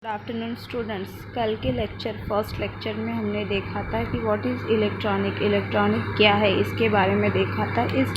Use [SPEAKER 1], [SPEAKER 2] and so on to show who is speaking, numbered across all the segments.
[SPEAKER 1] Good afternoon students. कल के first lecture में हमने देखा था कि व्हाट इज़ इलेक्ट्रॉनिक क्या है, इसके बारे में देखा था। इस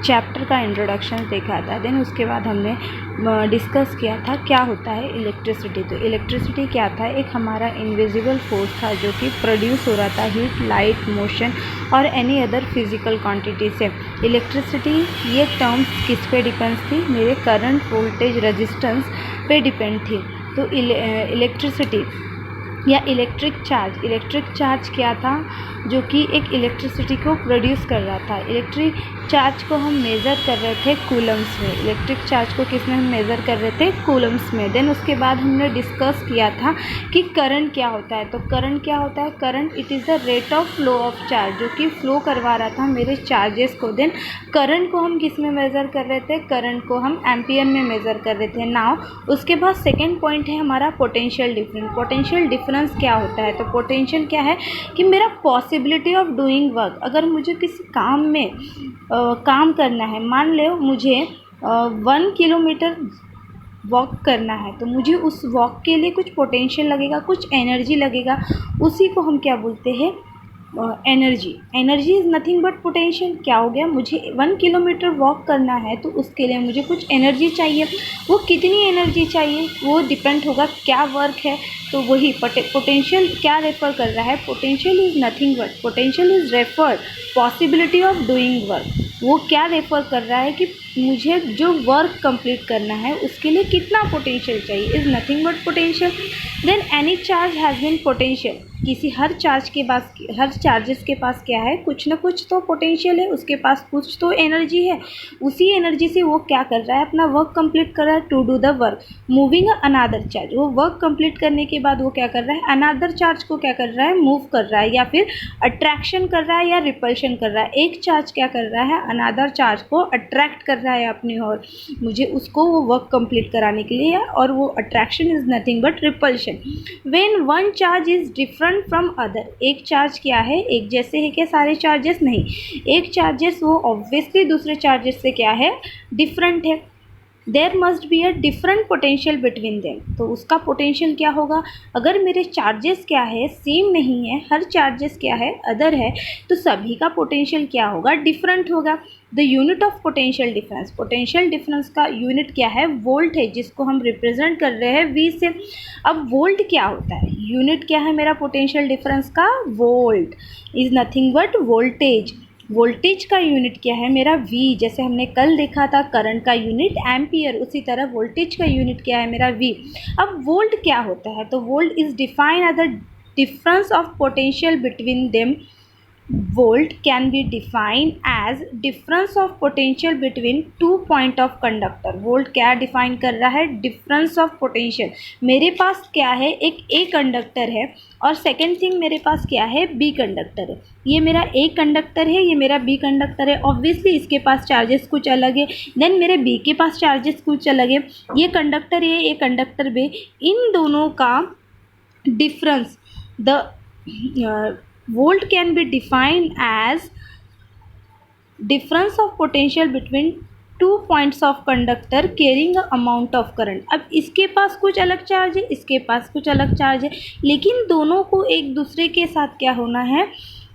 [SPEAKER 1] चैप्टर का इंट्रोडक्शन देखा था। देन उसके बाद हमने डिस्कस किया था क्या होता है इलेक्ट्रिसिटी। तो इलेक्ट्रिसिटी क्या था, एक हमारा इनविजिबल फोर्स था जो कि प्रोड्यूस हो रहा था हीट, लाइट, मोशन और एनी अदर फिजिकल क्वांटिटी से। इलेक्ट्रिसिटी ये टर्म्स किस पे डिपेंड थी, मेरे करंट, वोल्टेज, रेजिस्टेंस पे डिपेंड थी। तो इलेक्ट्रिसिटी या इलेक्ट्रिक चार्ज क्या था, जो कि एक इलेक्ट्रिसिटी को प्रोड्यूस कर रहा था। इलेक्ट्रिक चार्ज को हम मेज़र कर रहे थे कूलम्स में। इलेक्ट्रिक चार्ज को किस में हम मेज़र कर रहे थे, कूलम्स में। देन उसके बाद हमने डिस्कस किया था कि करंट क्या होता है। तो करंट क्या होता है, current it is the rate of flow of charge, जो कि फ्लो करवा रहा था मेरे चार्जेस को। देन करंट को हम किस में मेज़र कर रहे थे, करंट को हम एम्पियर में मेज़र कर रहे थे। नाउ उसके बाद सेकेंड पॉइंट है हमारा पोटेंशियल डिफरेंस। पोटेंशियल डिफरेंस क्या होता है, तो पोटेंशियल क्या है कि मेरा पॉसिबिलिटी ऑफ डूइंग वर्क। अगर मुझे किसी काम में काम करना है, मान लो मुझे 1 किलोमीटर वॉक करना है, तो मुझे उस वॉक के लिए कुछ पोटेंशियल लगेगा, कुछ एनर्जी लगेगा। उसी को हम क्या बोलते हैं, energy. Energy is nothing but potential. क्या हो गया, मुझे 1 किलोमीटर वॉक करना है तो उसके लिए मुझे कुछ एनर्जी चाहिए। वो कितनी एनर्जी चाहिए वो डिपेंड होगा क्या वर्क है। तो वही पोटेंशियल क्या रेफ़र कर रहा है, potential is nothing but, potential is refer possibility of doing work. वो क्या रेफ़र कर रहा है कि मुझे जो वर्क कंप्लीट करना है उसके लिए कितना पोटेंशियल चाहिए, is nothing but potential. Then any charge has been potential. किसी हर चार्जेस के पास क्या है, कुछ ना कुछ तो पोटेंशियल है, उसके पास कुछ तो एनर्जी है। उसी एनर्जी से वो क्या कर रहा है, अपना वर्क कंप्लीट कर रहा है, to do the work. Moving another charge, वो वर्क कंप्लीट करने के बाद वो क्या कर रहा है, अनदर चार्ज को क्या कर रहा है, मूव कर रहा है, या फिर अट्रैक्शन कर रहा है या रिपल्शन कर रहा है। एक चार्ज क्या कर रहा है, अनदर चार्ज को अट्रैक्ट कर रहा है अपनी ओर, मुझे उसको वो वर्क कंप्लीट कराने के लिए, और वो attraction is nothing but repulsion. When one charge is different from other, एक चार्ज क्या है, एक जैसे है क्या सारे चार्जेस, नहीं। एक चार्जेस वो ऑब्वियसली दूसरे चार्जेस से क्या है, डिफरेंट है। There must be a different potential between them. तो उसका पोटेंशियल क्या होगा, अगर मेरे चार्जेस क्या है, सेम नहीं है, हर चार्जेस क्या है, अदर है, तो सभी का पोटेंशियल क्या होगा, डिफरेंट होगा। The unit of potential difference, potential difference का यूनिट क्या है, वोल्ट है, जिसको हम रिप्रेजेंट कर रहे हैं V से। अब वोल्ट क्या होता है, यूनिट क्या है मेरा पोटेंशियल डिफरेंस का, volt is nothing but voltage. Voltage का यूनिट क्या है मेरा V, जैसे हमने कल देखा था करंट का यूनिट एम्पियर, उसी तरह वोल्टेज का यूनिट क्या है मेरा V। अब वोल्ट क्या होता है, तो volt is defined as the difference of potential between them. Volt can be defined as difference of potential between 2 point of conductor। Volt क्या डिफाइन कर रहा है, डिफरेंस ऑफ पोटेंशियल। मेरे पास क्या है, एक A कंडक्टर है, और सेकेंड थिंग मेरे पास क्या है, B कंडक्टर है। ये मेरा A कंडक्टर है, ये मेरा B कंडक्टर है। ऑब्वियसली इसके पास चार्जेस कुछ अलग है, देन मेरे B के पास चार्जेस कुछ अलग है। ये कंडक्टर A, ये कंडक्टर B, इन दोनों का difference, the volt can be defined as difference of potential between 2 points of conductor carrying a amount of current। अब इसके पास कुछ अलग चार्ज है, इसके पास कुछ अलग चार्ज है, लेकिन दोनों को एक दूसरे के साथ क्या होना है,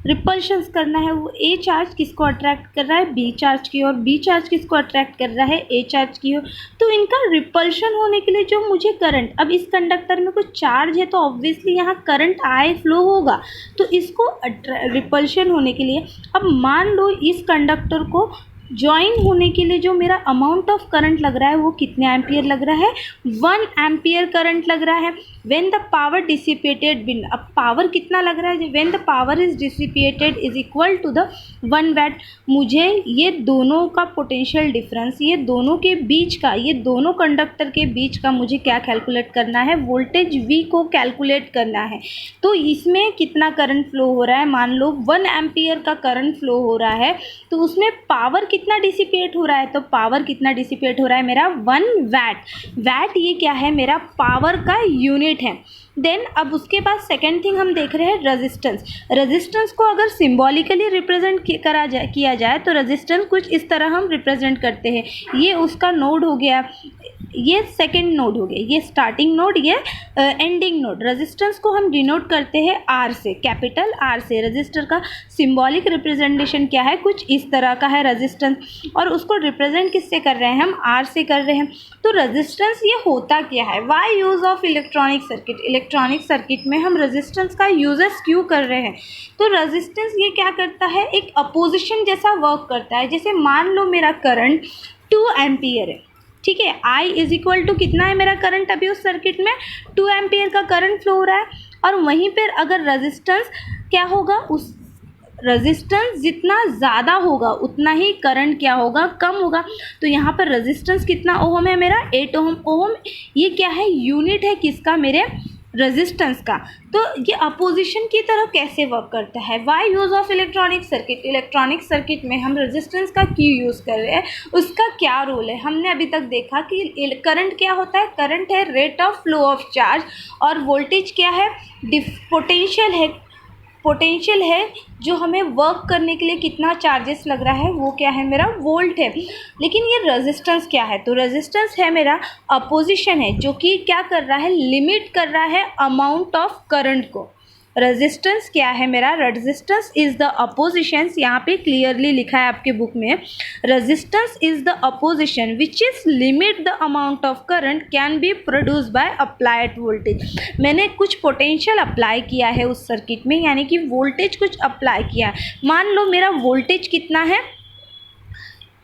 [SPEAKER 1] रिपल्शंस करना है। वो A चार्ज किसको अट्रैक्ट कर रहा है, B चार्ज की ओर, B चार्ज किसको अट्रैक्ट कर रहा है, A चार्ज की ओर। तो इनका रिपल्शन होने के लिए जो मुझे करंट, अब इस कंडक्टर में कुछ चार्ज है तो ऑब्वियसली यहाँ करंट आए फ्लो होगा, तो इसको रिपल्शन होने के लिए, अब मान लो इस कंडक्टर को ज्वाइन होने के लिए जो मेरा अमाउंट ऑफ करंट लग रहा है वो कितने एम्पियर लग रहा है, 1 एम्पियर करंट लग रहा है। When the power dissipated been, अब पावर कितना लग रहा है, when the power is dissipated is equal to the 1 watt. मुझे ये दोनों का पोटेंशियल डिफरेंस, ये दोनों के बीच का, ये दोनों कंडक्टर के बीच का मुझे क्या कैलकुलेट करना है, वोल्टेज V को कैलकुलेट करना है। तो इसमें कितना करंट फ्लो हो रहा है, मान लो 1 एम्पियर का करंट फ्लो हो रहा है, तो उसमें पावर कितना डिसिपेट हो रहा है, तो पावर कितना डिसिपेट हो रहा है मेरा 1 वैट। वैट ये क्या है, मेरा पावर का यूनिट है। देन अब उसके बाद सेकेंड थिंग हम देख रहे हैं रेजिस्टेंस। रेजिस्टेंस को अगर सिम्बॉलिकली रिप्रेजेंट किया जाए तो रेजिस्टेंस कुछ इस तरह हम रिप्रेजेंट करते हैं। ये उसका नोड हो गया, ये सेकेंड नोड हो गया, ये स्टार्टिंग नोड, ये एंडिंग नोड। रेजिस्टेंस को हम डिनोट करते हैं आर से, कैपिटल आर से। रजिस्टर का सिंबॉलिक रिप्रेजेंटेशन क्या है, कुछ इस तरह का है रेजिस्टेंस, और उसको रिप्रेजेंट किससे कर रहे हैं हम, आर से कर रहे हैं। तो रेजिस्टेंस ये होता क्या है, why use of electronic circuit, electronic circuit में हम रेजिस्टेंस का यूजेस क्यों कर रहे हैं। तो रेजिस्टेंस ये क्या करता है, एक अपोजिशन जैसा वर्क करता है। जैसे मान लो मेरा करंट 2 एम्पियर है, ठीक है, I इज इक्वल टू कितना है मेरा करंट, अभी उस सर्किट में 2 एम्पियर का करंट फ्लो हो रहा है, और वहीं पर अगर रेजिस्टेंस क्या होगा, उस रेजिस्टेंस जितना ज़्यादा होगा उतना ही करंट क्या होगा, कम होगा। तो यहाँ पर रेजिस्टेंस कितना ओम है मेरा, 8 ओम। ओम ये क्या है, यूनिट है किसका, मेरे रेजिस्टेंस का। तो ये अपोजिशन की तरह कैसे वर्क करता है। Why use of electronic circuit, electronic circuit में हम रेजिस्टेंस का क्यों यूज़ कर रहे हैं, उसका क्या रोल है। हमने अभी तक देखा कि करंट क्या होता है, करंट है rate of flow of charge, और वोल्टेज क्या है, पोटेंशियल है, पोटेंशियल है जो हमें वर्क करने के लिए कितना चार्जेस लग रहा है, वो क्या है मेरा, वोल्ट है। लेकिन ये रेजिस्टेंस क्या है, तो रेजिस्टेंस है मेरा अपोजिशन है, जो कि क्या कर रहा है, लिमिट कर रहा है अमाउंट ऑफ करंट को। रेजिस्टेंस क्या है मेरा, रेजिस्टेंस इज द अपोजिशन, यहाँ पे क्लियरली लिखा है आपके बुक में, resistance is the opposition which is limit the amount of current can be produce by applied voltage. मैंने कुछ पोटेंशियल अप्लाई किया है उस सर्किट में, यानी कि वोल्टेज कुछ अप्लाई किया है। मान लो मेरा वोल्टेज कितना है,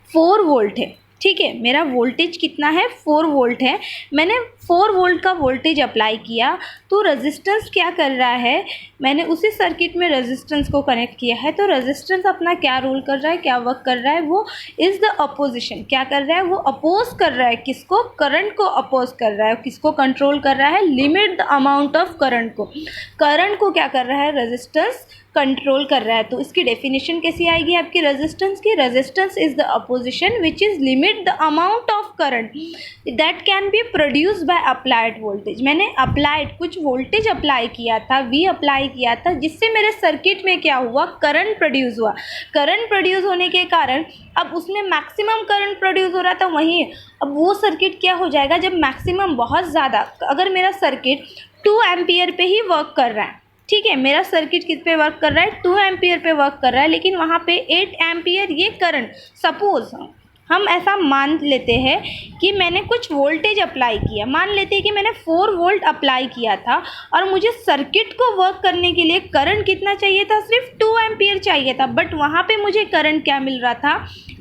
[SPEAKER 1] 4 वोल्ट है, ठीक है, मेरा वोल्टेज कितना है, 4 वोल्ट है। मैंने 4 वोल्ट का वोल्टेज अप्लाई किया, तो रेजिस्टेंस क्या कर रहा है, मैंने उसी सर्किट में रेजिस्टेंस को कनेक्ट किया है। तो रेजिस्टेंस अपना क्या रोल कर रहा है, क्या वर्क कर रहा है, वो इज़ द अपोजिशन, क्या कर रहा है, वो अपोज कर रहा है किसको, करंट को अपोज कर रहा है। किसको कंट्रोल कर रहा है, limit the amount of current को। करंट को क्या कर रहा है, रेजिस्टेंस कंट्रोल कर रहा है। तो इसकी डेफिनेशन कैसी आएगी आपकी रेजिस्टेंस की, resistance is the opposition which is limit the amount of current that can be produce by applied voltage. मैंने अप्लाइड कुछ वोल्टेज अप्लाई किया था, वी अप्लाई किया था, जिससे मेरे सर्किट में क्या हुआ, करंट प्रोड्यूस हुआ। करंट प्रोड्यूस होने के कारण अब उसमें मैक्सिमम करंट प्रोड्यूस हो रहा था। वहीं अब वो सर्किट क्या हो जाएगा, जब मैक्सिमम बहुत ज़्यादा, अगर मेरा सर्किट 2 एम्पियर पे ही वर्क कर रहा है, ठीक है, मेरा सर्किट किस पे वर्क कर रहा है, 2 एम्पियर पे वर्क कर रहा है, लेकिन वहाँ पे 8 एम्पियर ये करंट, सपोज हम ऐसा मान लेते हैं कि मैंने कुछ वोल्टेज अप्लाई किया, मान लेते हैं कि मैंने 4 वोल्ट अप्लाई किया था, और मुझे सर्किट को वर्क करने के लिए करंट कितना चाहिए था, सिर्फ 2 एम्पियर चाहिए था, बट वहाँ पे मुझे करंट क्या मिल रहा था,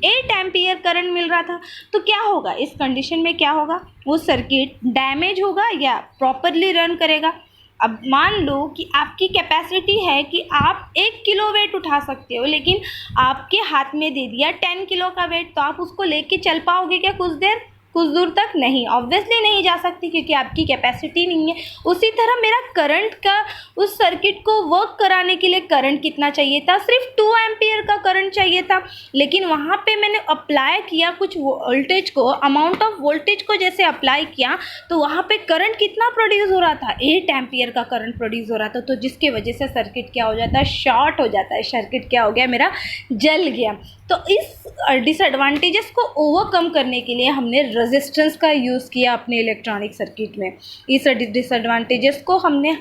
[SPEAKER 1] 8 एम्पियर करंट मिल रहा था। तो क्या होगा इस कंडीशन में, क्या होगा, वो सर्किट डैमेज होगा या प्रॉपरली रन करेगा। अब मान लो कि आपकी कैपेसिटी है कि आप 1 किलो वेट उठा सकते हो, लेकिन आपके हाथ में दे दिया 10 किलो का वेट, तो आप उसको लेके चल पाओगे क्या कुछ देर, कुछ दूर तक नहीं, ऑब्वियसली नहीं जा सकती, क्योंकि आपकी कैपेसिटी नहीं है। उसी तरह मेरा करंट का उस सर्किट को वर्क कराने के लिए करंट कितना चाहिए था, सिर्फ 2 एम्पियर का करंट चाहिए था, लेकिन वहाँ पे मैंने अप्लाई किया कुछ वोल्टेज को, अमाउंट ऑफ वोल्टेज को जैसे अप्लाई किया, तो वहाँ पे करंट कितना प्रोड्यूस हो रहा था, 8 एम्पियर का करंट प्रोड्यूस हो रहा था। तो जिसके वजह से सर्किट क्या हो जाता है, शॉर्ट हो जाता है, सर्किट क्या हो गया, मेरा जल गया। तो इस डिसएडवांटेजेस को ओवरकम करने के लिए हमने रेजिस्टेंस का यूज़ किया अपने इलेक्ट्रॉनिक सर्किट में। इस डिसएडवांटेजेस को हमने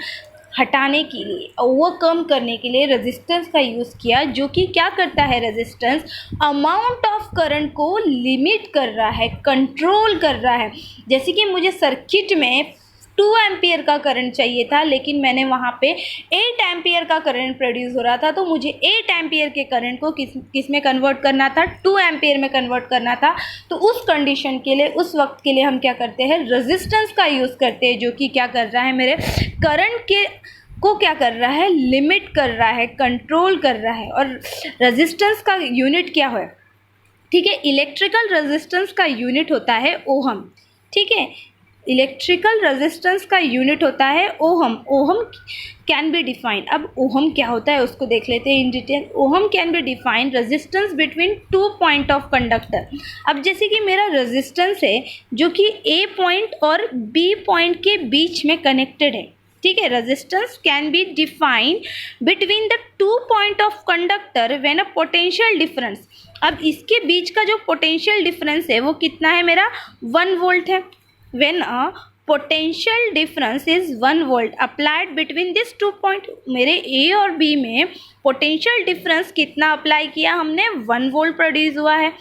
[SPEAKER 1] हटाने के लिए, ओवरकम करने के लिए रेजिस्टेंस का यूज़ किया, जो कि क्या करता है, रेजिस्टेंस अमाउंट ऑफ करंट को लिमिट कर रहा है, कंट्रोल कर रहा है। जैसे कि मुझे सर्किट में 2 एम्पियर का करंट चाहिए था, लेकिन मैंने वहाँ पे 8 एम्पियर का करंट प्रोड्यूस हो रहा था, तो मुझे 8 एम्पियर के करंट को किस में कन्वर्ट करना था, 2 एम्पियर में कन्वर्ट करना था। तो उस कंडीशन के लिए, उस वक्त के लिए हम क्या करते हैं, रेजिस्टेंस का यूज़ करते हैं, जो कि क्या कर रहा है, मेरे करंट के को क्या कर रहा है, लिमिट कर रहा है, कंट्रोल कर रहा है। और रेजिस्टेंस का यूनिट क्या है, ठीक है, इलेक्ट्रिकल रेजिस्टेंस का यूनिट होता है ओहम, ठीक है, इलेक्ट्रिकल रेजिस्टेंस का यूनिट होता है ohm. Ohm can be defined, अब ओहम क्या होता है उसको देख लेते हैं in detail. Ohm can be defined resistance between 2 point of conductor. अब जैसे कि मेरा रेजिस्टेंस है जो कि ए पॉइंट और बी पॉइंट के बीच में कनेक्टेड है, ठीक है, resistance can be defined between the 2 point of conductor when a potential difference. अब इसके बीच का जो पोटेंशियल डिफरेंस है वो कितना है, मेरा 1 वोल्ट है, when a potential difference is 1 volt applied between this 2 point। मेरे A और B में potential difference कितना अप्लाई किया हमने, 1 volt प्रोड्यूस हुआ है।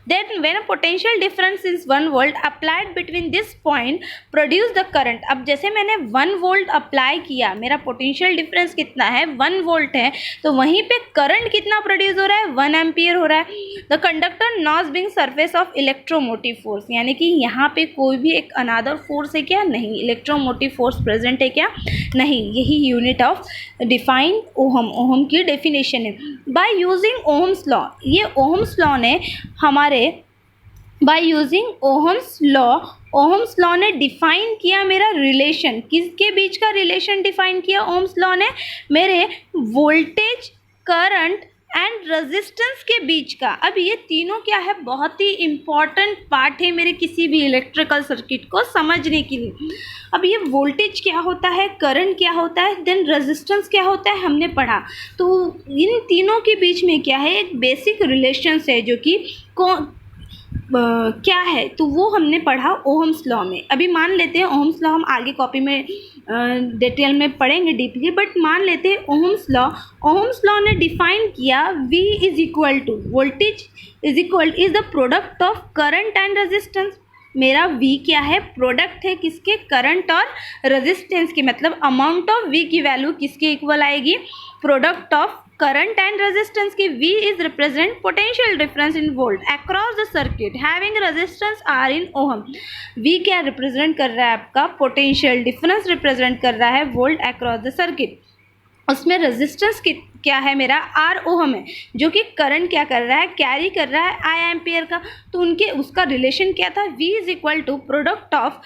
[SPEAKER 1] Then when a potential difference is 1 volt applied between this point produce the current। अब जैसे मैंने 1 volt अप्लाई किया, मेरा पोटेंशियल डिफरेंस कितना है, 1 volt है, तो वहीं पे करंट कितना प्रोड्यूस हो रहा है, 1 एम्पियर हो रहा है। The conductor not being surface of electromotive force, यानी कि यहाँ पे कोई भी एक अनदर फोर्स है क्या, नहीं, इलेक्ट्रोमोटिव फोर्स प्रेजेंट है क्या, नहीं। यही unit of define ohm, ohm की डेफिनेशन है। बाय यूजिंग ओहम्स लॉ, ये ओहम्स लॉ ने हमारे बाय यूजिंग ओहम्स लॉ ने डिफाइन किया मेरा रिलेशन, किसके बीच का रिलेशन डिफाइन किया ओहम्स लॉ ने, मेरे वोल्टेज, करंट एंड रेजिस्टेंस के बीच का। अब ये तीनों क्या है, बहुत ही इम्पॉर्टेंट पार्ट है मेरे किसी भी इलेक्ट्रिकल सर्किट को समझने के लिए। अब ये वोल्टेज क्या होता है, करंट क्या होता है, देन रेजिस्टेंस क्या होता है, हमने पढ़ा। तो इन तीनों के बीच में क्या है, एक बेसिक रिलेशंस है जो कि क्या है, तो वो हमने पढ़ा ओहम्स लॉ में। अभी मान लेते हैं ओहम्स लॉ हम आगे कॉपी में डिटेल में पढ़ेंगे डीपली, बट मान लेते हैं ओहम्स लॉ ने डिफाइन किया V is equal to voltage is the product of current and resistance. मेरा V क्या है, प्रोडक्ट है किसके, करंट और रेजिस्टेंस के, मतलब अमाउंट ऑफ V की वैल्यू किसके इक्वल आएगी, product of current and resistance की। V is represent potential difference in volt across the circuit having resistance R in ohm. V क्या रिप्रेजेंट कर रहा है, आपका पोटेंशियल डिफरेंस रिप्रेजेंट कर रहा है वोल्ट अक्रॉस द सर्किट। उसमें रेजिस्टेंस क्या है, मेरा R ओहम है, जो कि करंट क्या कर रहा है, कैरी कर रहा है I एम्पियर का। तो उनके उसका रिलेशन क्या था, V is equal to product of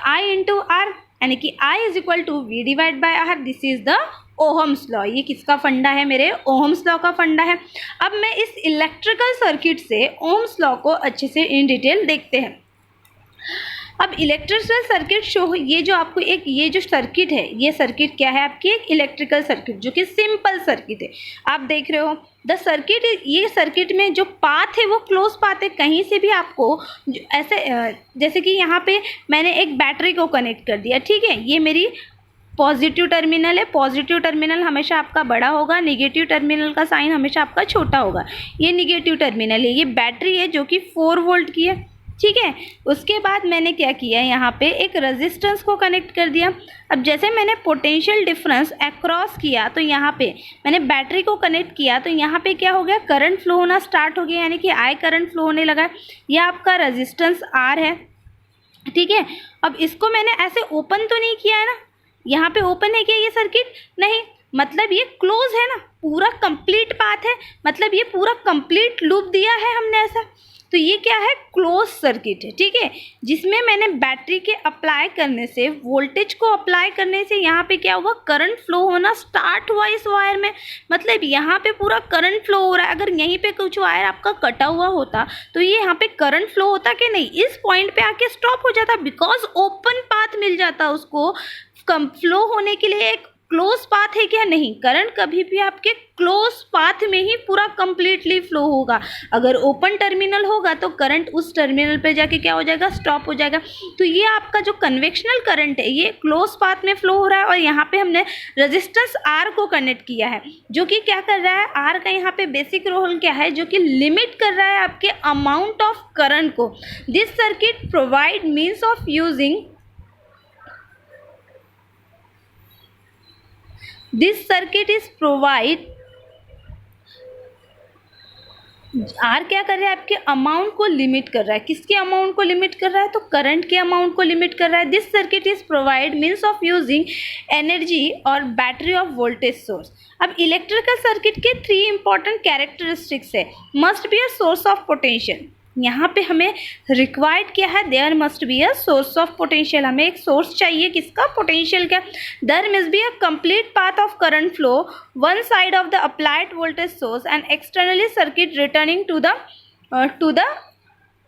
[SPEAKER 1] I into R, यानी कि I is equal to V divide by R। This is the ohm's law. ये किसका फंडा है, मेरे ओहम्स लॉ का फंडा है। अब मैं इस इलेक्ट्रिकल सर्किट से ओहम्स लॉ को अच्छे से इन डिटेल देखते हैं। अब इलेक्ट्रिकल सर्किट शो, ये जो आपको एक ये जो सर्किट है, ये सर्किट क्या है आपकी, एक इलेक्ट्रिकल सर्किट जो कि सिंपल सर्किट है। आप देख रहे हो द सर्किट, ये सर्किट में जो पाथ है वो क्लोज पाथ है। कहीं से भी आपको ऐसे जैसे कि यहाँ पे मैंने एक बैटरी को कनेक्ट कर दिया, ठीक है, ये मेरी पॉजिटिव टर्मिनल है। पॉजिटिव टर्मिनल हमेशा आपका बड़ा होगा, नेगेटिव टर्मिनल का साइन हमेशा आपका छोटा होगा। ये नेगेटिव टर्मिनल है, ये बैटरी है जो कि 4 वोल्ट की है, ठीक है। उसके बाद मैंने क्या किया, यहाँ पे एक रेजिस्टेंस को कनेक्ट कर दिया। अब जैसे मैंने पोटेंशियल डिफरेंस अक्रॉस किया, तो यहाँ पे मैंने बैटरी को कनेक्ट किया, तो यहाँ पे क्या हो गया, करंट फ्लो होना स्टार्ट हो गया, यानी कि I करंट फ्लो होने लगा। यह आपका रेजिस्टेंस R है, ठीक है। अब इसको मैंने ऐसे ओपन तो नहीं किया है ना, यहाँ पे ओपन है क्या ये सर्किट, नहीं, मतलब ये क्लोज है ना, पूरा कंप्लीट पाथ है, मतलब ये पूरा कंप्लीट लूप दिया है हमने ऐसा। तो ये क्या है, क्लोज सर्किट है, ठीक है, जिसमें मैंने बैटरी के अप्लाई करने से, वोल्टेज को अप्लाई करने से यहाँ पे क्या हुआ, करंट फ्लो होना स्टार्ट हुआ इस वायर में। मतलब यहाँ पे पूरा करंट फ्लो हो रहा है। अगर यहीं पे कुछ वायर आपका कटा हुआ होता तो ये यहाँ पे करंट फ्लो होता कि नहीं, इस पॉइंट पे आके स्टॉप हो जाता, बिकॉज ओपन पाथ मिल जाता उसको। कम फ्लो होने के लिए एक क्लोज पाथ है क्या, नहीं, करंट कभी भी आपके क्लोज पाथ में ही पूरा कंप्लीटली फ्लो होगा। अगर ओपन टर्मिनल होगा तो करंट उस टर्मिनल पे जाके क्या हो जाएगा, स्टॉप हो जाएगा। तो ये आपका जो कन्वेक्शनल करंट है ये क्लोज पाथ में फ्लो हो रहा है, और यहाँ पे हमने रेजिस्टेंस R को कनेक्ट किया है, जो कि क्या कर रहा है, R का यहाँ पे बेसिक रोल क्या है, जो कि लिमिट कर रहा है आपके अमाउंट ऑफ करंट को। This circuit provide means of using this circuit is provide, R क्या कर रहा है, आपके अमाउंट को लिमिट कर रहा है। किसके अमाउंट को लिमिट कर रहा है, तो करंट के अमाउंट को लिमिट कर रहा है। This circuit is provide means of using energy और बैटरी ऑफ वोल्टेज सोर्स। अब इलेक्ट्रिकल सर्किट के 3 इंपॉर्टेंट कैरेक्टरिस्टिक्स है। Must be a source of potential, यहाँ पे हमें रिक्वायर्ड क्या है, there must be a source of potential, हमें एक सोर्स चाहिए किसका, पोटेंशियल का। There must be a complete path of current flow one side of the applied voltage source and externally circuit returning to the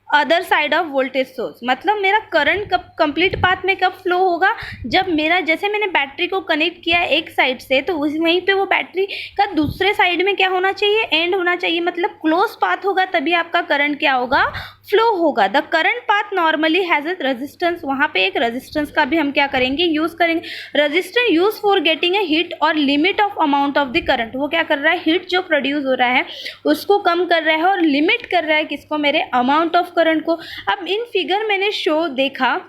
[SPEAKER 1] other side of voltage source. मतलब मेरा current कब complete path में कब flow होगा, जब मेरा, जैसे मैंने बैटरी को कनेक्ट किया एक साइड से, तो वहीं पे वो बैटरी का दूसरे साइड में क्या होना चाहिए, एंड होना चाहिए, मतलब क्लोज पाथ होगा, तभी आपका करंट क्या होगा, फ्लो होगा। The current path normally has a resistance, वहाँ पे एक रेजिस्टेंस का भी हम क्या करेंगे, यूज़ करेंगे। Resistance use for getting a heat or limit of amount of the current, वो क्या कर रहा है, हीट जो प्रोड्यूस हो रहा है उसको कम कर रहा है और लिमिट कर रहा है किसको, मेरे अमाउंट ऑफ करंट को। अब इन फिगर मैंने शो देखा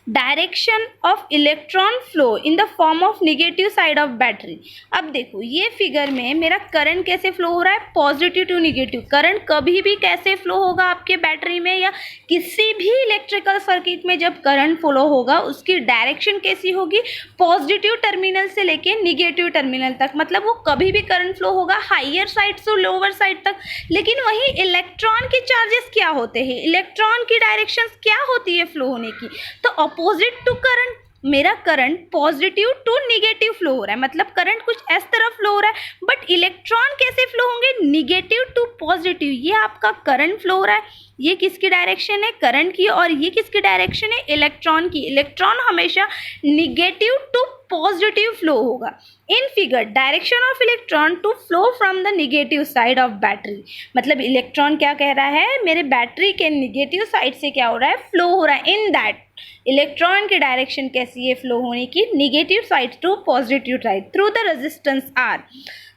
[SPEAKER 1] direction of electron flow in the form of negative side of battery. अब देखो ये फिगर में मेरा करंट कैसे फ्लो हो रहा है, पॉजिटिव टू निगेटिव। करंट कभी भी कैसे फ्लो होगा आपके बैटरी में या किसी भी इलेक्ट्रिकल सर्किट में, जब करंट फ्लो होगा उसकी डायरेक्शन कैसी होगी, पॉजिटिव टर्मिनल से लेके निगेटिव टर्मिनल तक, मतलब वो कभी भी करंट फ्लो होगा हाइयर साइड से लोअर साइड तक। लेकिन वही इलेक्ट्रॉन के चार्जेस क्या होते हैं, इलेक्ट्रॉन की डायरेक्शन क्या होती है फ्लो होने की, तो अपोजिट टू करंट। मेरा current positive to negative flow हो रहा है, मतलब करंट कुछ इस तरफ फ्लो हो रहा है, बट इलेक्ट्रॉन कैसे फ्लो होंगे, निगेटिव टू पॉजिटिव। ये आपका करंट फ्लो हो रहा है, ये किसकी डायरेक्शन है, करंट की, और ये किसकी डायरेक्शन है, इलेक्ट्रॉन की। इलेक्ट्रॉन हमेशा निगेटिव टू पॉजिटिव फ्लो होगा। In figure direction of electron to flow from the negative side of battery, मतलब इलेक्ट्रॉन क्या कह रहा है, मेरे बैटरी के निगेटिव साइड से क्या हो रहा है, फ्लो हो रहा है। इन दैट इलेक्ट्रॉन की डायरेक्शन कैसी है फ्लो होने की, negative side to positive side through the resistance are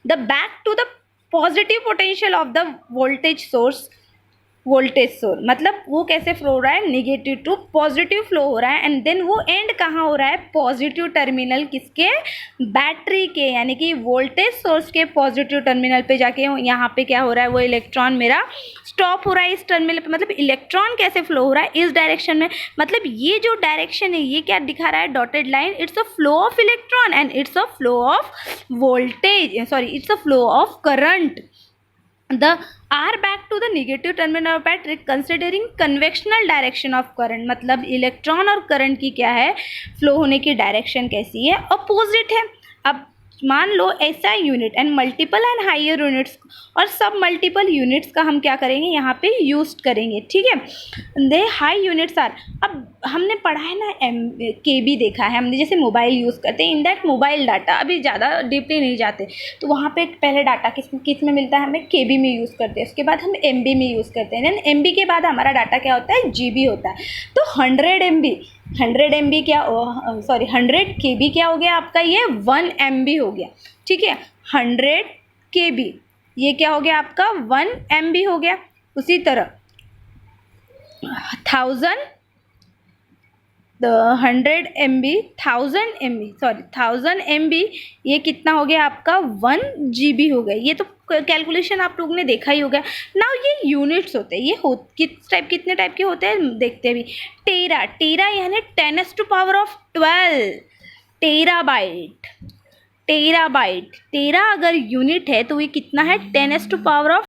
[SPEAKER 1] the back to the positive potential of the voltage source. मतलब वो कैसे फ्लो हो रहा है, निगेटिव टू पॉजिटिव फ्लो हो रहा है, एंड देन वो एंड कहाँ हो रहा है, पॉजिटिव टर्मिनल किसके, बैटरी के, यानी कि वोल्टेज सोर्स के पॉजिटिव टर्मिनल पे जाके यहाँ पे क्या हो रहा है, वो इलेक्ट्रॉन मेरा स्टॉप हो रहा है इस टर्मिनल पे। मतलब इलेक्ट्रॉन कैसे फ्लो हो रहा है, इस डायरेक्शन में। मतलब ये जो डायरेक्शन है ये क्या दिखा रहा है, dotted line, it's a flow of electron and it's a flow of voltage, sorry it's a flow of current. The are back to the negative terminal of battery considering conventional direction of current, मतलब electron और current की क्या है, flow होने की direction कैसी है, opposite है। अब मान लो ऐसा unit and multiple and higher units और सब मल्टीपल यूनिट्स का हम क्या करेंगे, यहाँ पे यूज करेंगे, ठीक है। दे हाई यूनिट्स आर, अब हमने पढ़ा है ना KB देखा है हमने, जैसे मोबाइल यूज़ करते हैं, इन दैट मोबाइल डाटा, अभी ज़्यादा डीपली नहीं जाते, तो वहाँ पे पहले डाटा किस में मिलता है, हमें KB में यूज़ करते हैं, उसके बाद हम MB में यूज़ करते हैं, देन MB के बाद हमारा डाटा क्या होता है, GB होता है। तो 100 MB क्या, सॉरी 100 KB क्या हो गया आपका, ये 1 MB हो गया, ठीक है। 100 KB ये क्या हो गया आपका, 1 MB हो गया। उसी तरह 100 MB 1000 MB ये कितना हो गया आपका, 1 GB हो गया। ये तो कैलकुलेशन आप लोगों ने देखा ही होगा। नाउ ये यूनिट्स होते हैं, ये कितने टाइप के होते हैं देखते हैं अभी। टेरा यानी 10⁻12 टेराबाइट। टेरा अगर यूनिट है तो ये कितना है, 10⁻12